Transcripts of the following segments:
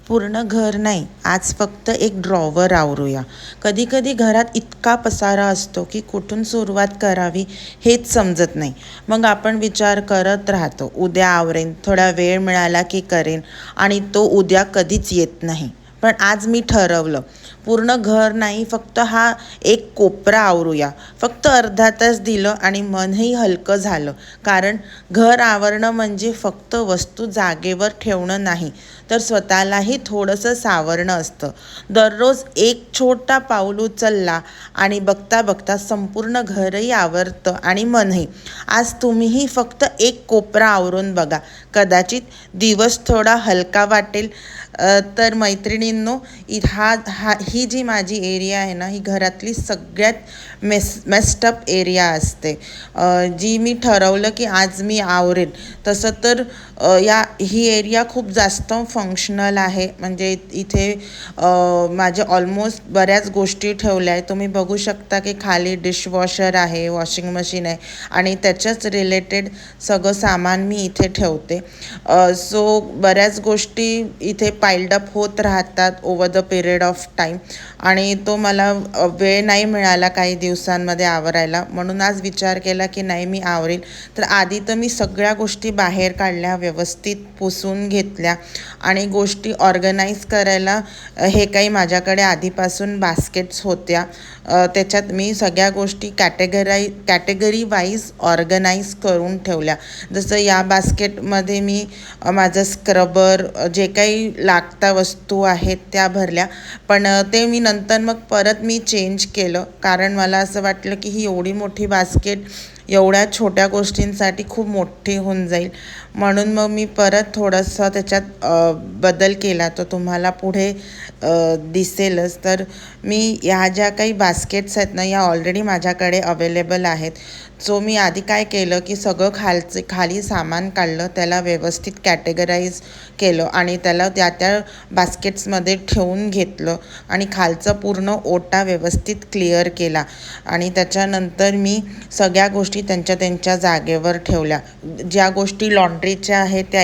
पूर्ण घर नाही, आज फक्त एक ड्रॉवर आवरूया. कधी कधी घरात इतका पसारा असतो की कुठून सुरुवात करावी हेच समजत नाही. मग आपण विचार करत राहतो, उद्या आवरेन, थोडा वेळ मिळाला की करेन, आणि तो उद्या कधीच येत नाही. पण आज मी ठरवलं, पूर्ण घर नाही, फक्त हा एक कोपरा आवरूया. फक्त अर्धा तास दिलं आणि मनही हलकं झालं. कारण घर आवरणं म्हणजे फक्त वस्तू जागेवर ठेवणं नाही, तर स्वतःलाही थोडंसं सावरणं असतं. दररोज एक छोटा पाऊल उचलला आणि बघता बघता संपूर्ण घरही आवरतं आणि मनही. आज तुम्हीही फक्त एक कोपरा आवरून बघा, कदाचित दिवस थोडा हलका वाटेल. तर मैत्रिणींनो, ही जी माझी एरिया आहे ना, ही घरातली सगळ्यात मेस्टअप एरिया असते, जी मी ठरवलं की आज मी आवरेन. तसं तर ही एरिया खूप जास्त फंक्शनल आहे. म्हणजे इथे माझे ऑलमोस्ट बऱ्याच गोष्टी ठेवल्या आहे. तुम्ही बघू शकता की खाली डिशवॉशर आहे, वॉशिंग मशीन आहे, आणि त्याच्याच रिलेटेड सगळं सामान मी इथे ठेवते. सो बऱ्याच गोष्टी इथे पाईल्ड अप होत राहतात over the period of time, आणि तो मला वेळ नाही मिळाला काही दिवसांमध्ये आवरायला. म्हणून आज विचार केला की नाही, मी आवरेल. तर आधी तर मी सगळ्या गोष्टी बाहेर काढल्या, व्यवस्थित पुसून घेतल्या, आणि गोष्टी ऑर्गनाईज करायला हे काही माझ्याकडे आधीपासून बास्केट्स होत्या. त्याच्यात मी सगळ्या गोष्टी कॅटेगरी वाईज ऑर्गनाईज करून ठेवल्या. जसं या बास्केटमध्ये मी माझं स्क्रबर, जे काही लागता वस्तू आहेत त्या भरल्या. पण ते मी नंतर मग परत चेंज केलं, कारण मला असं वाटलं की ही एवढी मोठी बास्केट एवढ्या छोट्या गोष्टींसाठी खूप मोठी होऊन जाईल. म्हणून मग मी परत थोडंसं त्याच्यात बदल केला, तो तुम्हाला पुढे दिसेलच. तर मी ह्या ज्या काही बास्केट्स आहेत ना, या ऑलरेडी माझ्याकडे अवेलेबल आहेत. सो मी आधी काय केलं की सगळं खाली सामान काढलं, त्याला व्यवस्थित कॅटेगराईज केलं, आणि त्याला त्या बास्केट्समध्ये ठेवून घेतलं, आणि खालचं पूर्ण ओटा व्यवस्थित क्लिअर केला. आणि त्याच्यानंतर मी सगळ्या गोष्टी त्यांच्या जागेवर ठेवल्या. ज्या गोष्टी लॉन्ड्रीच्या आहेत त्या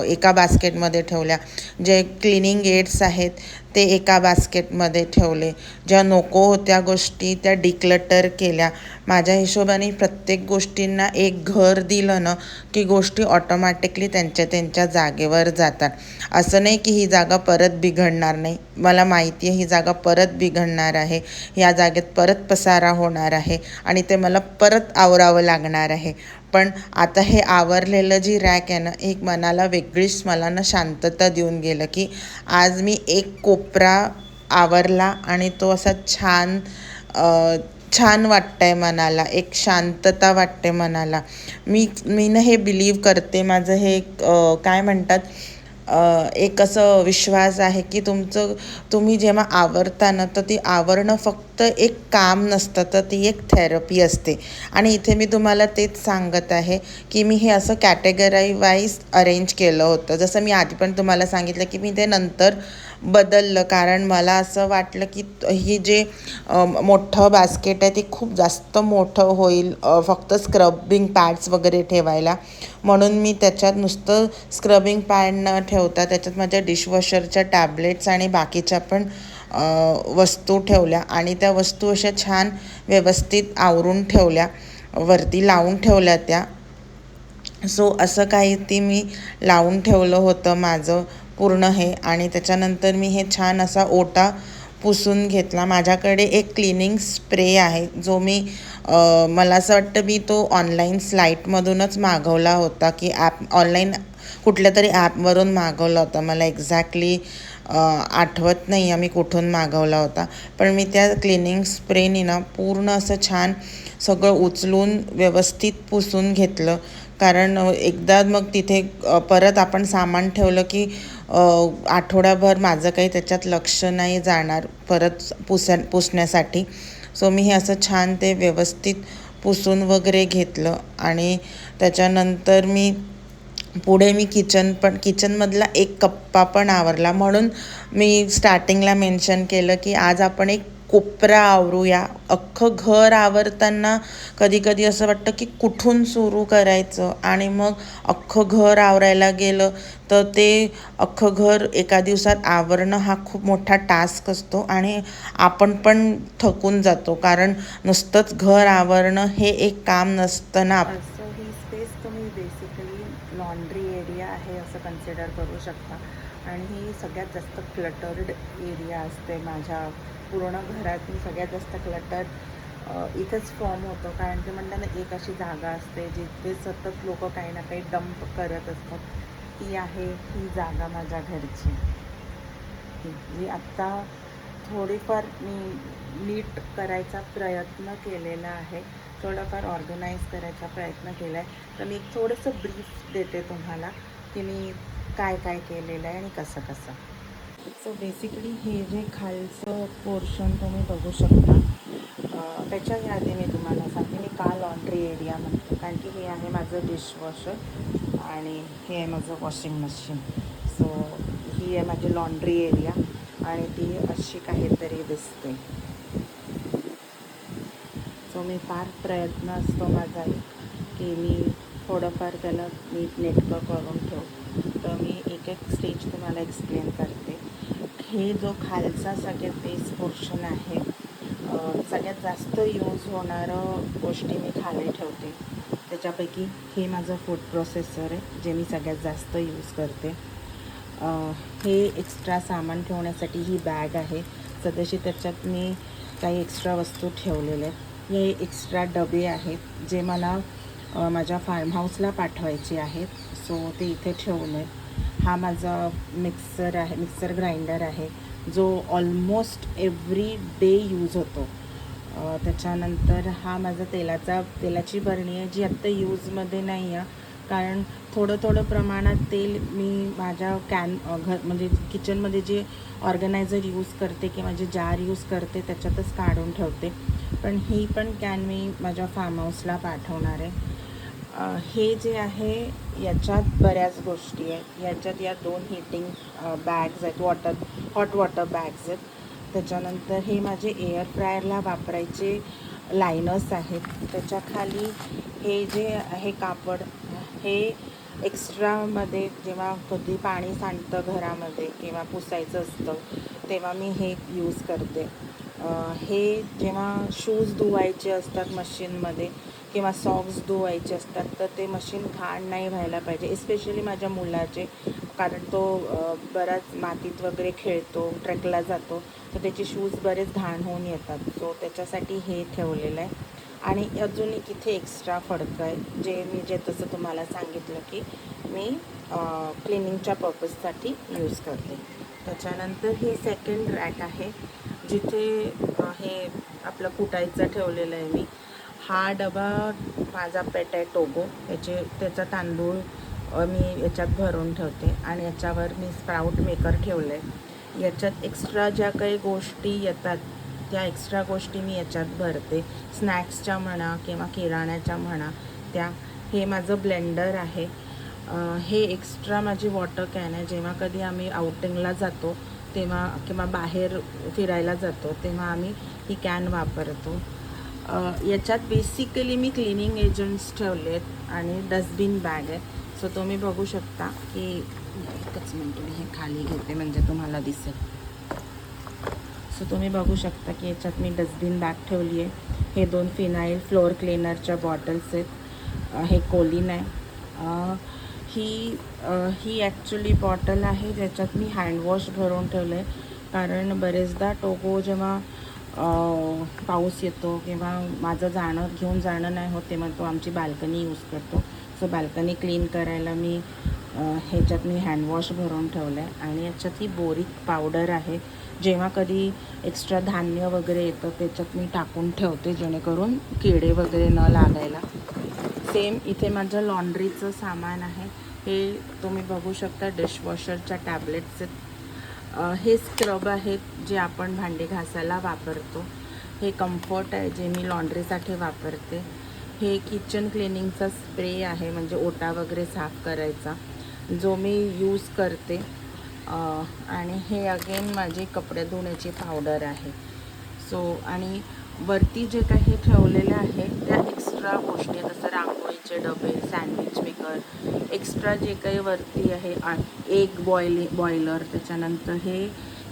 एका बास्केटमध्ये ठेवल्या. जे क्लिनिंग एड्स आहेत ते एका बास्केटमध्ये ठेवले. ज्या नको होत्या गोष्टी त्या डिक्लटर केल्या. माझ्या हिशोबाने प्रत्येक गोष्टींना एक घर दिलं ना की गोष्टी ऑटोमॅटिकली त्यांच्या जागेवर जातात. असं नाही की ही जागा परत बिघडणार नाही. मला माहिती आहे ही जागा परत बिघडणार आहे, या जागेत परत पसारा होणार आहे, आणि ते मला परत आवरावं लागणार आहे. पण आता हे आवरलेलं जी रॅक आहे ना, एक मनाला वेगळीच मला शांतता देऊन गेलं की आज मी एक कोपरा आवरला, आणि तो असा छान वाटतंय मनाला, एक शांतता वाटते मनाला. मी हे बिलीव करते, माझं हे काय म्हणतात, एक असं विश्वास आहे की तुम्ही जेव्हा आवरता ना, तर ती आवरणं फक्त एक काम नसतं, तर ती एक थेरपी असते. आणि इथे मी तुम्हाला तेच सांगत आहे की मी हे असं कॅटेगरी वाईज अरेंज केलं होतं. जसं मी आधी पण तुम्हाला सांगितलं की मी ते नंतर बदललं, कारण मला असं वाटलं की ही जे मोठं बास्केट आहे ते खूप जास्त मोठं होईल फक्त स्क्रबिंग पॅड्स वगैरे ठेवायला. म्हणून मी त्याच्यात नुसतं स्क्रबिंग पॅड न ठेवता त्याच्यात माझ्या डिशवॉशरच्या टॅबलेट्स आणि बाकीच्या पण वस्तू ठेवल्या, आणि त्या वस्तू अशा छान व्यवस्थित आवरून ठेवल्या, वरती लावून ठेवल्या त्या. सो असं काही ती मी लावून ठेवलं होतं माझं पूर्ण हे. आणि त्याच्यानंतर मी हे छान असा ओटा पुसून घेतला. माझ्याकडे एक क्लिनिंग स्प्रे आहे, जो मला असं वाटतं मी तो ऑनलाईन स्लाईटमधूनच मागवला होता, की ऑनलाईन कुठल्या तरी ॲपवरून मागवला होता. मला एक्झॅक्टली आठवत नाही आहे मी कुठून मागवला होता. पण मी त्या क्लिनिंग स्प्रेनी ना पूर्ण असं छान सगळं उचलून व्यवस्थित पुसून घेतलं. कारण एकदा मग तिथे परत आपण सामान ठेवलं की आठवड्याभर माझं काही त्याच्यात लक्ष नाही जाणार परत पुसण्यासाठी. सो मी हे असं छान ते व्यवस्थित पुसून वगैरे घेतलं. आणि त्याच्यानंतर पुढे मी किचनमधला एक कप्पा पण आवरला. म्हणून मी स्टार्टिंगला मेन्शन केलं की आज आपण एक कोपरा आवरूया. अख्खं घर आवरताना कधी कधी असं वाटतं की कुठून सुरू करायचं, आणि मग अख्खं घर आवरायला गेलं तर ते अख्खं घर एका दिवसात आवरणं हा खूप मोठा टास्क असतो, आणि आपण पण थकून जातो, कारण नुसतंच घर आवरणं हे एक काम नसतं ना. सो ही स्पेस तुम्ही बेसिकली लॉन्ड्री एरिया आहे असं कन्सिडर करू शकता. आणि ही सगळ्यात जास्त क्लटर्ड एरिया असते माझ्या पूर्ण घरातली. सगळ्यात जास्त क्लटर इथंच फॉर्म होतो, कारण ते म्हणतात ना, एक अशी जागा असते जिथे सतत लोक काही ना काही डंप करत असतात. ती आहे ही जागा माझ्या घरची, जी आत्ता थोडीफार मी नीट करायचा प्रयत्न केलेला आहे, थोडंफार ऑर्गनाईज करायचा प्रयत्न केला आहे. तर मी एक थोडंसं ब्रीफ देते तुम्हाला की मी काय काय केलेलं आहे आणि कसं कसं. सो बेसिकली हे जे खालचं पोर्शन तुम्ही बघू शकता, त्याच्या आधी मी तुम्हाला सांगते, मी का लॉन्ड्री एरिया म्हणते, कारण की हे आहे माझं डिशवॉशर आणि हे आहे माझं वॉशिंग मशीन. सो ही आहे माझी लॉन्ड्री एरिया आणि ती अशी काहीतरी दिसते. सो मी फार प्रयत्न असतो माझा की मी थोडंफार त्याला नीट नेटकं करून ठेवू. तर मी एक एक स्टेज तुम्हाला एक्सप्लेन करते. हे जो खालचा सगळ्यात बेस पोर्शन आहे, सगळ्यात जास्त यूज होणारं गोष्टी मी खाली ठेवते. त्याच्यापैकी हे माझं फूड प्रोसेसर आहे, जे मी सगळ्यात जास्त यूज करते. हे एक्स्ट्रा सामान ठेवण्यासाठी ही बॅग आहे. सध्याशी त्याच्यात मी काही एक्स्ट्रा वस्तू ठेवलेल्या आहेत. हे एक्स्ट्रा डबे आहेत जे मला माझ्या फार्म हाऊसला पाठवायचे आहेत, सो ते इथे ठेवले. हा माझा मिक्सर आहे, मिक्सर ग्राइंडर आहे, जो ऑलमोस्ट एव्हरी डे यूज होतो. त्याच्यानंतर हा माझा तेलाची बरणी आहे, जी आत्ता यूजमध्ये नाही आहे, कारण थोडं प्रमाणात तेल मी माझ्या म्हणजे किचनमध्ये जे ऑर्गनायझर यूज करते किंवा जे जार यूज करते त्याच्यातच काढून ठेवते. पण ही पण कॅन मी माझ्या फार्म हाऊसला पाठवणार आहे. हे जे आहे याच्यात बऱ्याच गोष्टी आहेत. याच्यात या 2 हीटिंग बॅग्स आहेत, हॉट वॉटर बॅग्स आहेत. त्याच्यानंतर हे माझे एअर फ्रायरला वापरायचे लायनर्स आहेत. त्याच्याखाली हे जे आहे कापड, हे एक्स्ट्रामध्ये जेव्हा कधी पाणी सांडतं घरामध्ये किंवा पुसायचं असतं तेव्हा मी हे यूज करते. हे जेव्हा शूज धुवायचे असतात मशीनमध्ये किंवा सॉक्स धुवायचे असतात, तर ते मशीन घाण नाही व्हायला पाहिजे, एस्पेशली माझ्या मुलाचे, कारण तो बराच मातीत वगैरे खेळतो, ट्रेकला जातो, तर त्याचे शूज बरेच घाण होऊन येतात. सो त्याच्यासाठी हे ठेवलेलं आहे. आणि अजून एक इथे एक्स्ट्रा फडकं आहे, जे तसं तुम्हाला सांगितलं की मी क्लिनिंगच्या पर्पजसाठी यूज करते. त्याच्यानंतर हे सेकंड रॅक आहे, जिथे हे आपलं कुटायचं ठेवलेलं आहे मी. हा डबा माझा पेट आहे टोगो, त्याचा तांदूळ मी याच्यात भरून ठेवते आणि याच्यावर मी स्प्राऊट मेकर ठेवलं आहे. याच्यात एक्स्ट्रा ज्या काही गोष्टी येतात त्या एक्स्ट्रा गोष्टी मी याच्यात भरते, स्नॅक्सच्या म्हणा किंवा किराण्याच्या म्हणा त्या. हे माझं ब्लेंडर आहे. हे एक्स्ट्रा माझी वॉटर कॅन आहे, जेव्हा कधी आम्ही आउटिंगला जातो तेव्हा किंवा बाहेर फिरायला जातो तेव्हा आम्ही ही कॅन वापरतो. याच्यात बेसिकली मी क्लिनिंग एजंट्स ठेवले आहेत आणि डस्टबिन बॅग आहे. सो तुम्ही बघू शकता की एकच मिनटं मी हे खाली घेते म्हणजे तुम्हाला दिसेल. सो तुम्ही बघू शकता की याच्यात मी डस्टबिन बॅग ठेवली आहे. हे 2 फिनाईल फ्लोअर क्लीनरच्या बॉटल्स आहेत. हे कोलिन आहे. ही ॲक्च्युली बॉटल आहे ज्याच्यात मी हँडवॉश भरून ठेवलं आहे, कारण बरेचदा टोगो जेव्हा पाऊस येतो किंवा माझं घेऊन जाणं नाही होत तेव्हा तो आमची बाल्कनी यूज करतो. सो बाल्कनी क्लीन करायला मी ह्याच्यात मी हँडवॉश भरून ठेवलं आहे. आणि याच्यात ही बोरिक पावडर आहे, जेव्हा कधी एक्स्ट्रा धान्य वगैरे येतं त्याच्यात मी टाकून ठेवते जेणेकरून किडे वगैरे न लागायला. सेम इथे माझं लॉन्ड्रीचं सामान आहे. हे तुम्ही बघू शकता डिशवॉशरच्या टॅबलेट्स आहेत. हे स्क्रब आहेत जे आपण भांडी घासायला वापरतो. हे कम्फर्ट आहे जे मी लॉन्ड्रीसाठी वापरते. हे किचन क्लिनिंगचा स्प्रे आहे, म्हणजे ओटा वगैरे साफ करायचा, जो मी यूज करते. आणि हे अगेन माझी कपडे धुण्याची पावडर आहे. सो आणि वरती जे काही ठेवलेले आहे त्या एक्स्ट्रा गोष्टी, जसं रांगोळीचे डबे, सँडविच मेकर, एक्स्ट्रा जे काही वरती आहे, एग बॉयलर, त्याच्यानंतर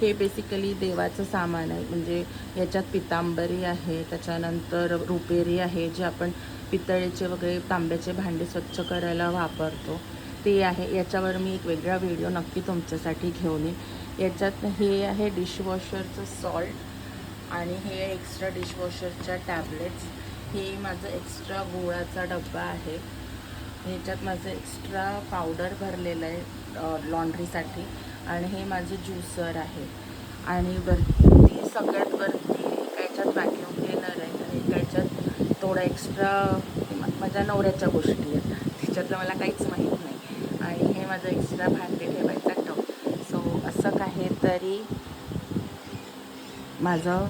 हे बेसिकली देवाचं सामान आहे. म्हणजे याच्यात पितांबरी आहे, त्याच्यानंतर रुपेरी आहे, जे आपण पितळेचे वगैरे तांब्याचे भांडे स्वच्छ करायला वापरतो ते आहे. याच्यावर मी एक वेगळा व्हिडिओ नक्की तुमच्यासाठी घेऊन येईन. याच्यात हे आहे डिशवॉशरचं सॉल्ट आणि हे एक्स्ट्रा डिशवॉशरच्या टॅबलेट्स. हे माझं एक्स्ट्रा गुळाचा डब्बा आहे. ह्याच्यात माझं एक्स्ट्रा पावडर भरलेलं आहे लॉन्ड्रीसाठी. आणि हे माझं ज्युसर आहे. आणि वरती सगळ्यात वरती याच्यात व्हॅक्यूम क्लीनर आहे आणि त्याच्यात थोडा एक्स्ट्रा माझ्या नवऱ्याच्या गोष्टी आहेत, त्याच्यातलं मला काहीच माहीत नाही. आणि हे माझं एक्स्ट्रा भांडे ठेवायचा टब. सो असं काहीतरी माझं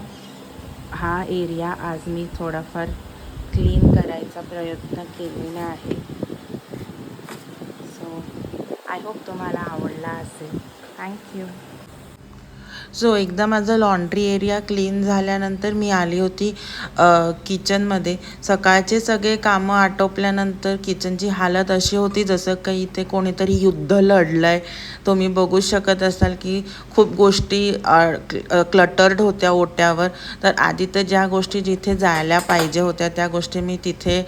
हा एरिया आज मी थोडाफार क्लीन करायचा प्रयत्न केलेला आहे. सो आय होप तुम्हाला आवडला असेल. थँक्यू. सो एकदा माझं लॉन्ड्री एरिया क्लीन झाल्यानंतर मी आली होती किचनमध्ये. सकाळचे सगळे कामं आटोपल्यानंतर किचनची हालत अशी होती जसं काही इथे कोणीतरी युद्ध लढलं आहे. तुम्ही बघू शकत असाल की खूप गोष्टी क्लटर्ड होत्या ओट्यावर. तर आधी तर ज्या गोष्टी जिथे जायला पाहिजे होत्या त्या गोष्टी मी तिथे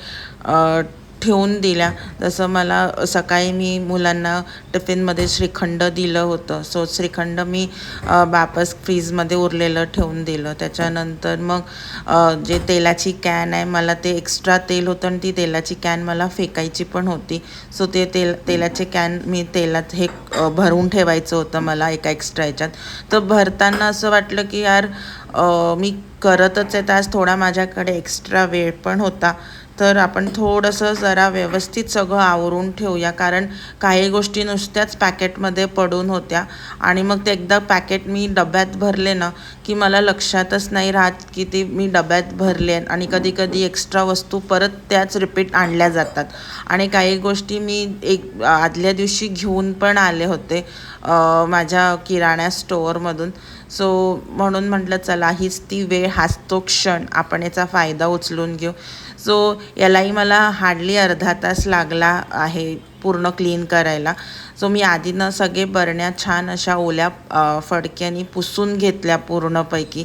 ठेवून दिल्या. जसं मला सकाळी मी मुलांना टिफिनमध्ये श्रीखंड दिलं होतं, सो श्रीखंड मी वापस फ्रीजमध्ये उरलेलं ठेवून दिलं. त्याच्यानंतर मग जे तेलाची कॅन आहे, मला ते एक्स्ट्रा तेल होतं आणि ती तेलाची कॅन मला फेकायची पण होती. सो ते तेलाचे कॅन मी तेलात हे भरून ठेवायचं होतं मला एका एक्स्ट्रा याच्यात. तर भरताना असं वाटलं की यार मी करतच आहे तर आज थोडा माझ्याकडे एक्स्ट्रा वेळ पण होता, तर आपण थोडंसं जरा व्यवस्थित सगळं आवरून ठेवूया. कारण काही गोष्टी नुसत्याच पॅकेटमध्ये पडून होत्या आणि मग ते एकदा पॅकेट मी डब्यात भरले ना की मला लक्षातच नाही राहत की ते मी डब्यात भरले. आणि कधी कधी एक्स्ट्रा वस्तू परत त्याच रिपीट आणल्या जातात. आणि काही गोष्टी मी एक आदल्या दिवशी घेऊन पण आले होते माझ्या किराणा स्टोअरमधून. सो म्हणून म्हटलं चला हीच ती वेळ, हाच तो क्षण, आपण याचा फायदा उचलून घेऊ. सो यालाही मला हार्डली अर्धा तास लागला आहे पूर्ण क्लीन करायला. सो मी आधीनं सगळे बरण्या छान अशा ओल्या फडक्याने पुसून घेतल्या पूर्णपैकी.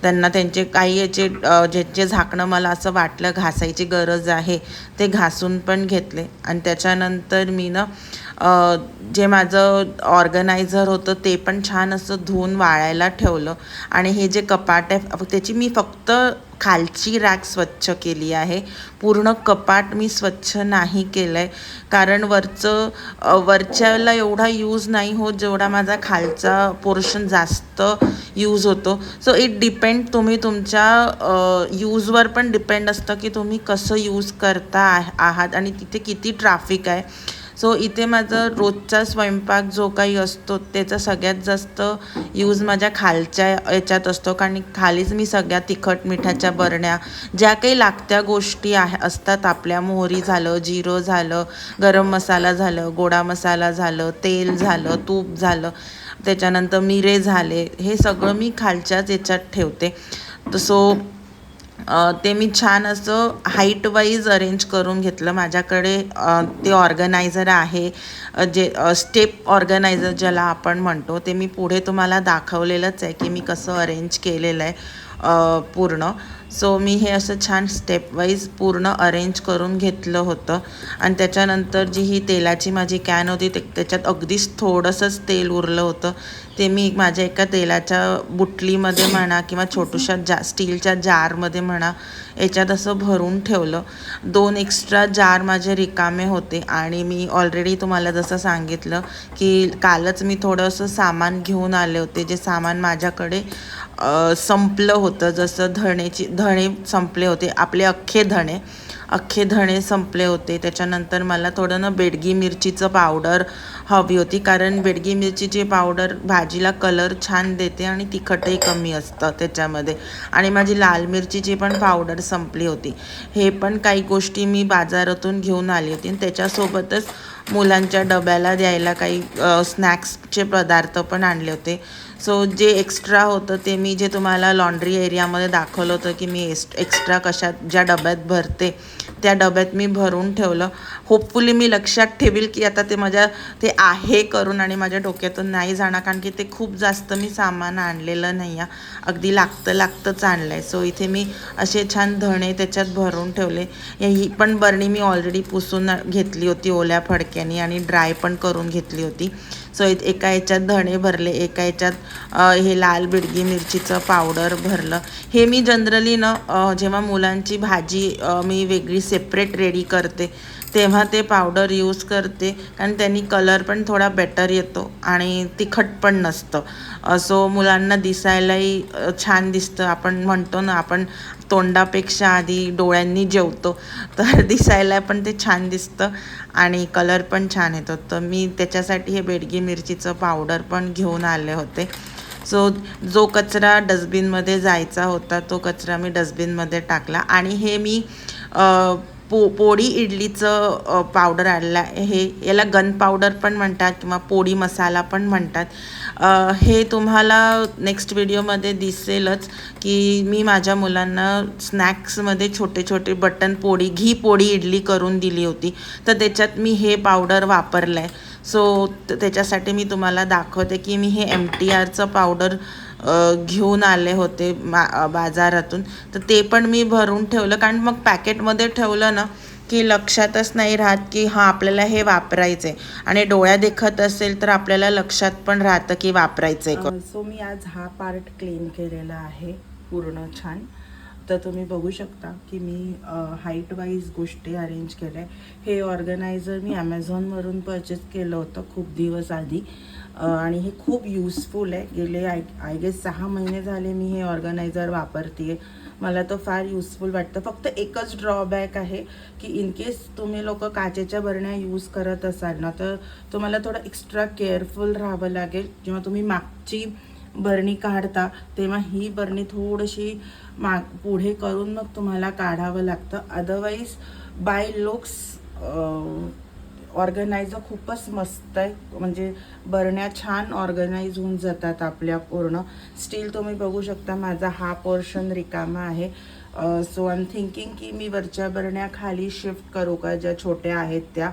त्यांना त्यांचे काही याचे ज्याचे झाकणं मला असं वाटलं घासायची गरज आहे ते घासून पण घेतले. आणि त्याच्यानंतर मी ना जे माझं ऑर्गनायझर होतं ते पण छान असं धुवून वाळायला ठेवलं. आणि हे जे कपाट आहे त्याची मी फक्त खालची रॅक स्वच्छ केली आहे, पूर्ण कपाट मी स्वच्छ नाही केलं आहे. कारण वरच्याला एवढा यूज नाही होत जेवढा माझा खालचा पोर्शन जास्त यूज होतो. सो इट डिपेंड, तुम्ही तुमच्या यूजवर पण डिपेंड असतं की तुम्ही कसं यूज करता आहात आणि तिथे किती ट्रॅफिक आहे. सो इथे माझं रोजचा स्वयंपाक जो काही असतो त्याचा सगळ्यात जास्त यूज माझ्या खालच्या याच्यात असतो. कारण खालीच मी सगळ्या तिखट मिठाच्या बरण्या, ज्या काही लागत्या गोष्टी असतात आपल्या, मोहरी झालं, जिरं झालं, गरम मसाला झालं, गोडा मसाला झालं, तेल झालं, तूप झालं, त्याच्यानंतर मिरे झाले, हे सगळं मी खालच्याच याच्यात ठेवते. सो ते मी छान असं हाईट वाईज अरेंज करून घेतलं. माझ्याकडे ते ऑर्गनायझर आहे जे स्टेप ऑर्गनायझर ज्याला आपण म्हणतो, ते मी पुढे तुम्हाला दाखवलेलंच आहे की मी कसं अरेंज केलेलं आहे पूर्ण. सो मी हे असं छान स्टेप वाईज पूर्ण अरेंज करून घेतलं होतं. आणि त्याच्यानंतर जी ही तेलाची माझी कॅन होती त्याच्यात अगदीच थोडंसंच तेल उरलं होतं. ते मी माझ्या एका तेलाच्या बुटलीमध्ये म्हणा किंवा छोट्याशा स्टीलच्या जारमध्ये म्हणा याच्यात असं भरून ठेवलं. 2 एक्स्ट्रा जार माझे रिकामे होते. आणि मी ऑलरेडी तुम्हाला जसं सांगितलं की कालच मी थोडंसं सामान घेऊन आले होते, जे सामान माझ्याकडे संपलं होतं. जसं धणे संपले होते, आपले अख्खे धणे संपले होते. त्याच्यानंतर मला थोडं ना बेडगी मिरचीचं पावडर हवी होती, कारण बेडगी मिरचीची पावडर भाजीला कलर छान देते आणि तिखटही कमी असतं त्याच्यामध्ये. आणि माझी लाल मिरचीची पण पावडर संपली होती. हे पण काही गोष्टी मी बाजारातून घेऊन आली होती. आणि त्याच्यासोबतच मुलांच्या डब्याला द्यायला काही स्नॅक्सचे पदार्थ पण आणले होते. सो जे एक्स्ट्रा होतं ते मी जे तुम्हाला लॉन्ड्री एरियामध्ये दाखवलं होतं की मी एक्स्ट्रा कशात ज्या डब्यात भरते त्या डब्यात मी भरून ठेवलं. होपफुली मी लक्षात ठेवील की आता ते आहे करून आणि माझ्या डोक्यातून नाही जाणार, कारण की ते खूप जास्त मी सामान आणलेलं नाही आहे, अगदी लागतंच आणलं आहे. सो इथे मी असे छान धणे त्याच्यात भरून ठेवले. ही पण बरणी मी ऑलरेडी पुसून घेतली होती ओल्या फडक्याने आणि ड्राय पण करून घेतली होती. सो एका ह्याच्यात धणे भरले, एका ह्याच्यात हे लाल बिडगी मिरचीचं पावडर भरलं. हे मी जनरली जेव्हा मुलांची भाजी मी वेगळी सेपरेट रेडी करते तेव्हा ते पावडर यूज करते, कारण त्यांनी कलर पण थोडा बेटर येतो आणि तिखट पण नसतं. सो मुलांना दिसायलाही छान दिसतं. आपण म्हणतो ना, आपण तोंडापेक्षा आधी डोळ्यांनी जेवतो, तर दिसायला पण ते छान दिसतं आणि कलर पण छान येतो. तर मी त्याच्यासाठी हे बेडगी मिरचीचं पावडर पण घेऊन आले होते. सो जो कचरा डस्टबिनमध्ये जायचा होता तो कचरा मी डस्टबिनमध्ये टाकला. आणि हे मी पोडी इडलीचं पावडर आणलं आहे. याला गन पावडर पण म्हणतात किंवा पोडी मसाला पण म्हणतात. हे तुम्हाला नेक्स्ट व्हिडिओमध्ये दिसेलच की मी माझ्या मुलांना स्नॅक्समध्ये छोटे छोटे बटन पोडी, घी पोडी इडली करून दिली होती, तर त्याच्यात मी हे पावडर वापरलं आहे. सो त्याच्यासाठी मी तुम्हाला दाखवते की मी हे MTRचं पावडर घेऊन आले होते बाजारातून, तर ते पण मी भरून ठेवलं. कारण मग पॅकेटमध्ये ठेवलं ना की लक्षातच नाही राहत की हां आपल्याला हे वापरायचं आहे, आणि डोळ्या देखत असेल तर आपल्याला लक्षात पण राहतं की वापरायचं आहे. सो मी आज हा पार्ट क्लीन केलेला आहे पूर्ण छान. तर तुम्ही बघू शकता की मी हाईट वाईज गोष्टी अरेंज केल्या आहे. हे ऑर्गनायझर मी ॲमेझॉनवरून परचेस केलं होतं खूप दिवस आधी, आणि हे खूप युजफुल आहे. गेले आय गेस 6 महिने झाले मी हे ऑर्गनायझर वापरते आहे. मला तो फार युजफुल वाटतं. फक्त एकच ड्रॉबॅक आहे की इन केस तुम्ही लोक काचेच्या बरण्या यूज करत असाल ना, तर तुम्हाला थोडं एक्स्ट्रा केअरफुल राहावं लागेल. जेव्हा तुम्ही मागची बरणी काढता तेव्हा ही बरणी थोडीशी पुढे करून मग तुम्हाला काढावं लागतं. अदरवाईज बाय लुक्स ऑर्गनायझर खूपच मस्त आहे. म्हणजे बरण्या छान ऑर्गनाइज होऊन जातात आपल्या पूर्ण. स्टील तुम्ही बघू शकता माझा हा पोर्शन रिकामा आहे. सो आय एम थिंकिंग की मी वरच्या बरण्या खाली शिफ्ट करू का, ज्या छोट्या आहेत त्या.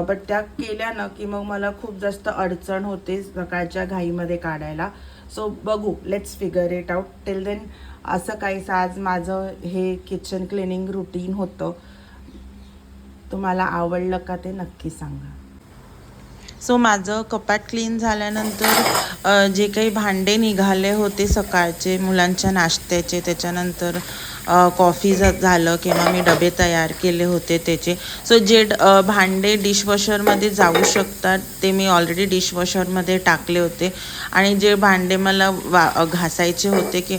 बट त्या केल्या ना की मग मला खूप जास्त अडचण होते सकाळच्या घाईमध्ये काढायला. सो बघू, let's figure it out. Till then असं काहीच आज माझं हे किचन क्लिनिंग रुटीन होतं. तुम्हाला आवडलं का ते नक्की सांगा. सो माझं कपाट क्लीन झाल्यानंतर जे काही भांडे निघाले होते सकाळचे मुलांच्या नाश्त्याचे, त्याच्यानंतर कॉफी झालं किंवा मी डबे तयार केले होते त्याचे. सो जे भांडे डिशवॉशरमध्ये जाऊ शकतात ते मी ऑलरेडी डिशवॉशरमध्ये टाकले होते. आणि जे भांडे मला घासायचे होते की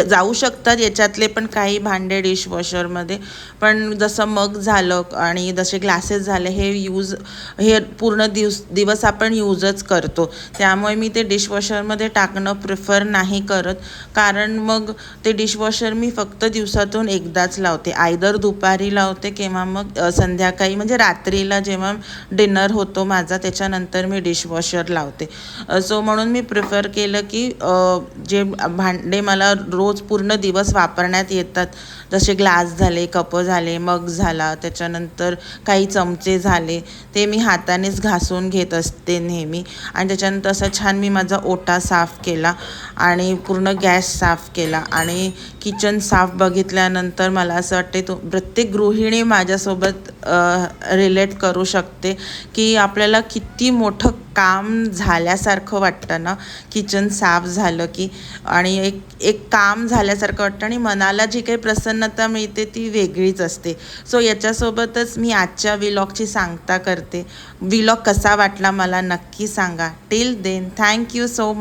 जाऊ शकतात याच्यातले पण काही भांडे डिशवॉशरमध्ये, पण जसं मग झालं आणि जसे ग्लासेस झाले हे पूर्ण दिवस आपण यूजच करतो, त्यामुळे मी ते डिशवॉशरमध्ये टाकणं प्रिफर नाही करत. कारण मग ते डिशवॉशर मी फक्त दिवसातून एकदाच लावते. आयदर दुपारी लावते किंवा मग संध्याकाळी, म्हणजे रात्रीला जेव्हा डिनर होतो माझा त्याच्यानंतर मी डिशवॉशर लावते. सो म्हणून मी प्रिफर केलं की जे भांडे मला रोज पूर्ण दिवस वापरण्यात येतात, जसे ग्लास झाले, कप झाले, मग झाला, त्याच्यानंतर काही चमचे झाले, ते मी हातानेच घासून घेत असते नेहमी. आणि त्याच्यानंतर असं छान मी माझा ओटा साफ केला आणि पूर्ण गॅस साफ केला आणि किचन साफ बघितल्यानंतर मला असं वाटते प्रत्येक गृहिणी माझ्यासोबत रिलेट करू शकते की आपल्याला किती मोठं काम झाल्यासारखं वाटतं ना किचन साफ झालं की. आणि एक काम झाल्यासारखं वाटतं आणि मनाला जी काही प्रसन्नता मिळते ती वेगळीच असते. सो याच्यासोबतच मी आजच्या व्लॉगची सांगता करते. व्लॉग कसा वाटला मला नक्की सांगा. Till then thank you so much.